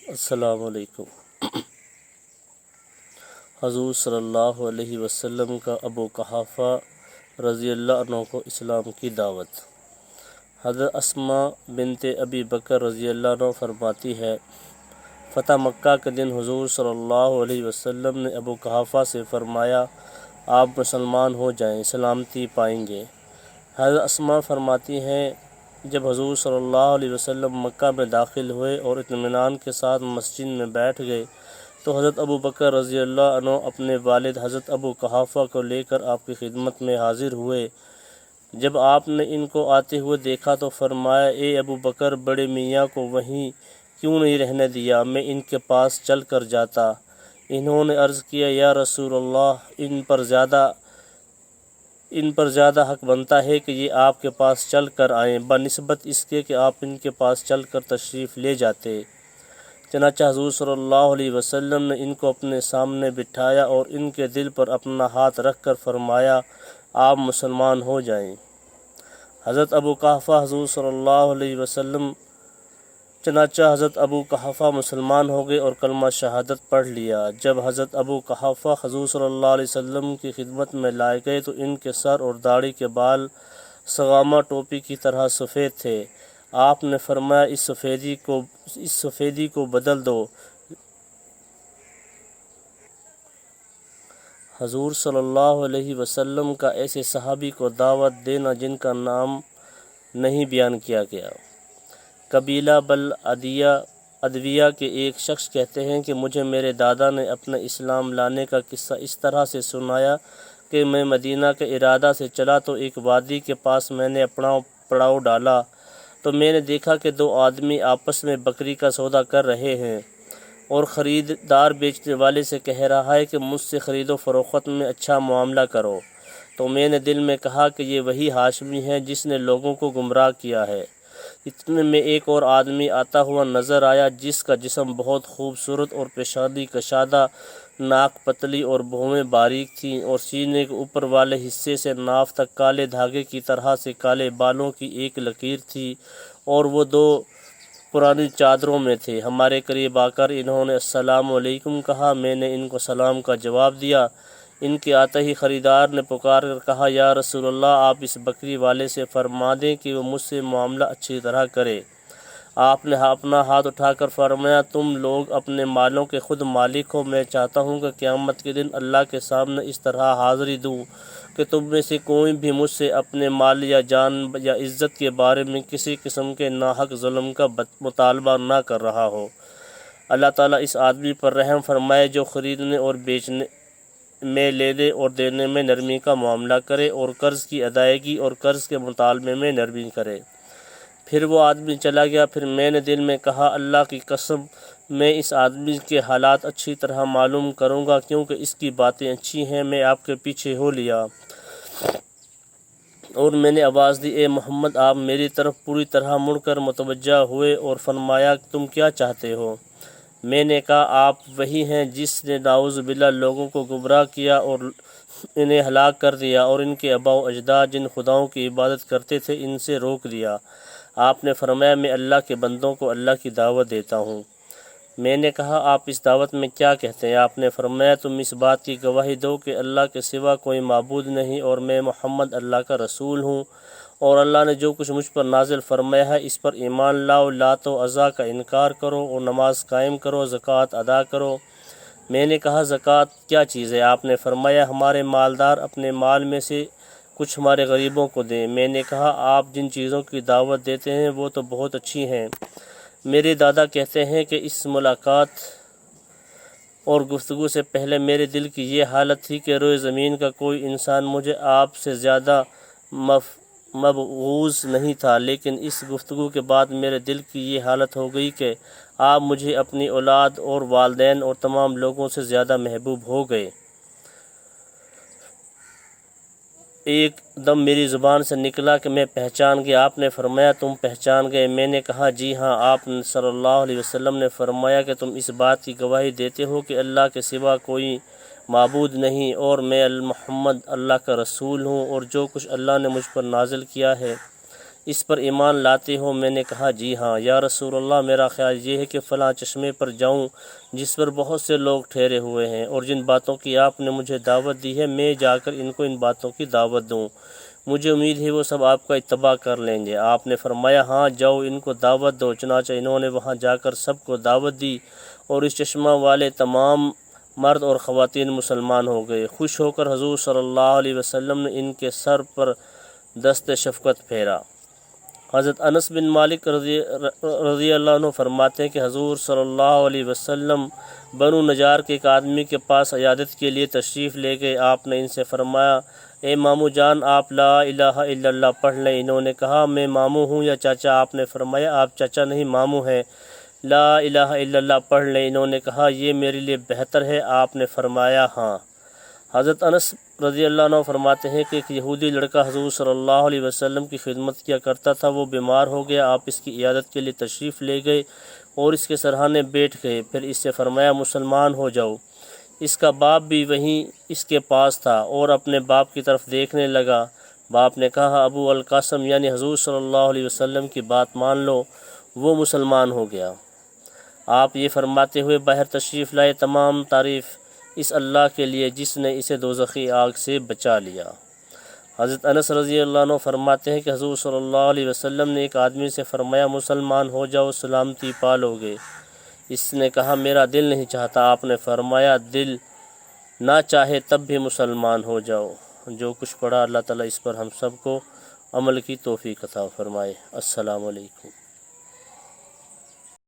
السلام علیکم۔ حضور صلی اللہ علیہ وسلم کا ابو قحافہ رضی اللہ عنہ کو اسلام کی دعوت۔ حضرت اسماء بنت ابی بکر رضی اللہ عنہ فرماتی ہے، فتح مکہ کے دن حضور صلی اللہ علیہ وسلم نے ابو قحافہ سے فرمایا، آپ مسلمان ہو جائیں، سلامتی پائیں گے۔ حضرت اسماء فرماتی ہیں، جب حضور صلی اللہ علیہ وسلم مکہ میں داخل ہوئے اور اطمینان کے ساتھ مسجد میں بیٹھ گئے تو حضرت ابو بکر رضی اللہ عنہ اپنے والد حضرت ابو قحافہ کو لے کر آپ کی خدمت میں حاضر ہوئے۔ جب آپ نے ان کو آتے ہوئے دیکھا تو فرمایا، اے ابو بکر، بڑے میاں کو وہیں کیوں نہیں رہنے دیا، میں ان کے پاس چل کر جاتا۔ انہوں نے عرض کیا، یا رسول اللہ، ان پر زیادہ حق بنتا ہے کہ یہ آپ کے پاس چل کر آئیں بنسبت اس کے کہ آپ ان کے پاس چل کر تشریف لے جاتے۔ چنانچہ حضور صلی اللہ علیہ وسلم نے ان کو اپنے سامنے بٹھایا اور ان کے دل پر اپنا ہاتھ رکھ کر فرمایا، آپ مسلمان ہو جائیں۔ حضرت ابو قحافہ مسلمان ہو گئے اور کلمہ شہادت پڑھ لیا۔ جب حضرت ابو قحافہ حضور صلی اللہ علیہ وسلم کی خدمت میں لائے گئے تو ان کے سر اور داڑھی کے بال سغامہ ٹوپی کی طرح سفید تھے۔ آپ نے فرمایا، اس سفیدی کو بدل دو۔ حضور صلی اللہ علیہ وسلم کا ایسے صحابی کو دعوت دینا جن کا نام نہیں بیان کیا گیا۔ قبیلہ بل ادویہ کے ایک شخص کہتے ہیں کہ مجھے میرے دادا نے اپنے اسلام لانے کا قصہ اس طرح سے سنایا کہ میں مدینہ کے ارادہ سے چلا تو ایک وادی کے پاس میں نے اپنا پڑاؤ ڈالا تو میں نے دیکھا کہ دو آدمی آپس میں بکری کا سودا کر رہے ہیں اور خریدار بیچنے والے سے کہہ رہا ہے کہ مجھ سے خرید و فروخت میں اچھا معاملہ کرو۔ تو میں نے دل میں کہا کہ یہ وہی ہاشمی ہے جس نے لوگوں کو گمراہ کیا ہے۔ اتنے میں ایک اور آدمی آتا ہوا نظر آیا جس کا جسم بہت خوبصورت اور پیشانی کشادہ، ناک پتلی اور بھویں باریک تھیں اور سینے کے اوپر والے حصے سے ناف تک کالے دھاگے کی طرح سے کالے بالوں کی ایک لکیر تھی اور وہ دو پرانی چادروں میں تھے۔ ہمارے قریب آ کر انہوں نے السلام علیکم کہا۔ میں نے ان کو سلام کا جواب دیا۔ ان کے آتے ہی خریدار نے پکار کر کہا، یا رسول اللہ، آپ اس بکری والے سے فرما دیں کہ وہ مجھ سے معاملہ اچھی طرح کرے۔ آپ نے اپنا ہاتھ اٹھا کر فرمایا، تم لوگ اپنے مالوں کے خود مالک ہو۔ میں چاہتا ہوں کہ قیامت کے دن اللہ کے سامنے اس طرح حاضری دوں کہ تم میں سے کوئی بھی مجھ سے اپنے مال یا جان یا عزت کے بارے میں کسی قسم کے ناحق ظلم کا مطالبہ نہ کر رہا ہو۔ اللہ تعالیٰ اس آدمی پر رحم فرمائے جو خریدنے اور بیچنے میں، لینے اور دینے میں نرمی کا معاملہ کرے اور قرض کی ادائیگی اور قرض کے مطالبے میں نرمی کرے۔ پھر وہ آدمی چلا گیا۔ پھر میں نے دل میں کہا، اللہ کی قسم، میں اس آدمی کے حالات اچھی طرح معلوم کروں گا کیونکہ اس کی باتیں اچھی ہیں۔ میں آپ کے پیچھے ہو لیا اور میں نے آواز دی، اے محمد! آپ میری طرف پوری طرح مڑ کر متوجہ ہوئے اور فرمایا، تم کیا چاہتے ہو؟ میں نے کہا، آپ وہی ہیں جس نے نعوذ باللہ لوگوں کو گمراہ کیا اور انہیں ہلاک کر دیا اور ان کے آباء و اجداد جن خداؤں کی عبادت کرتے تھے ان سے روک دیا۔ آپ نے فرمایا، میں اللہ کے بندوں کو اللہ کی دعوت دیتا ہوں۔ میں نے کہا، آپ اس دعوت میں کیا کہتے ہیں؟ آپ نے فرمایا، تم اس بات کی گواہی دو کہ اللہ کے سوا کوئی معبود نہیں اور میں محمد اللہ کا رسول ہوں، اور اللہ نے جو کچھ مجھ پر نازل فرمایا ہے اس پر ایمان لاؤ، لات و عزا کا انکار کرو اور نماز قائم کرو، زکوٰۃ ادا کرو۔ میں نے کہا، زکوٰۃ کیا چیز ہے؟ آپ نے فرمایا، ہمارے مالدار اپنے مال میں سے کچھ ہمارے غریبوں کو دیں۔ میں نے کہا، آپ جن چیزوں کی دعوت دیتے ہیں وہ تو بہت اچھی ہیں۔ میرے دادا کہتے ہیں کہ اس ملاقات اور گفتگو سے پہلے میرے دل کی یہ حالت تھی کہ روئے زمین کا کوئی انسان مجھے آپ سے زیادہ مبغوض نہیں تھا، لیکن اس گفتگو کے بعد میرے دل کی یہ حالت ہو گئی کہ آپ مجھے اپنی اولاد اور والدین اور تمام لوگوں سے زیادہ محبوب ہو گئے۔ ایک دم میری زبان سے نکلا کہ میں پہچان گیا۔ آپ نے فرمایا، تم پہچان گئے؟ میں نے کہا، جی ہاں۔ آپ صلی اللہ علیہ وسلم نے فرمایا کہ تم اس بات کی گواہی دیتے ہو کہ اللہ کے سوا کوئی معبود نہیں اور میں محمد اللہ کا رسول ہوں، اور جو کچھ اللہ نے مجھ پر نازل کیا ہے اس پر ایمان لاتے ہو؟ میں نے کہا جی ہاں یا رسول اللہ، میرا خیال یہ ہے کہ فلاں چشمے پر جاؤں جس پر بہت سے لوگ ٹھہرے ہوئے ہیں، اور جن باتوں کی آپ نے مجھے دعوت دی ہے میں جا کر ان کو ان باتوں کی دعوت دوں، مجھے امید ہے وہ سب آپ کا اتباع کر لیں گے۔ آپ نے فرمایا ہاں جاؤ ان کو دعوت دو۔ چنانچہ انہوں نے وہاں جا کر سب کو دعوت دی، اور اس چشمہ والے تمام مرد اور خواتین مسلمان ہو گئے۔ خوش ہو کر حضور صلی اللہ علیہ وسلم نے ان کے سر پر دست شفقت پھیرا۔ حضرت انس بن مالک رضی اللہ عنہ فرماتے ہیں کہ حضور صلی اللہ علیہ وسلم بنو نجار کے ایک آدمی کے پاس عیادت کے لیے تشریف لے گئے۔ آپ نے ان سے فرمایا اے ماموں جان، آپ لا الہ الا اللہ پڑھ لیں۔ انہوں نے کہا میں ماموں ہوں یا چاچا؟ آپ نے فرمایا آپ چاچا نہیں ماموں ہیں، لا الہ الا اللہ پڑھ لیں۔ انہوں نے کہا یہ میرے لیے بہتر ہے؟ آپ نے فرمایا ہاں۔ حضرت انس رضی اللہ عنہ فرماتے ہیں کہ ایک یہودی لڑکا حضور صلی اللہ علیہ وسلم کی خدمت کیا کرتا تھا، وہ بیمار ہو گیا۔ آپ اس کی عیادت کے لیے تشریف لے گئے اور اس کے سرہانے بیٹھ گئے، پھر اس سے فرمایا مسلمان ہو جاؤ۔ اس کا باپ بھی وہیں اس کے پاس تھا اور اپنے باپ کی طرف دیکھنے لگا۔ باپ نے کہا ابو القاسم یعنی حضور صلی اللہ علیہ وسلم کی بات مان لو۔ وہ مسلمان ہو گیا۔ آپ یہ فرماتے ہوئے باہر تشریف لائے تمام تعریف اس اللہ کے لیے جس نے اسے دوزخی آگ سے بچا لیا۔ حضرت انس رضی اللہ عنہ فرماتے ہیں کہ حضور صلی اللہ علیہ وسلم نے ایک آدمی سے فرمایا مسلمان ہو جاؤ، سلامتی پالو گے۔ اس نے کہا میرا دل نہیں چاہتا۔ آپ نے فرمایا دل نہ چاہے تب بھی مسلمان ہو جاؤ۔ جو کچھ پڑھا اللہ تعالیٰ اس پر ہم سب کو عمل کی توفیق عطا فرمائے۔ السلام علیکم۔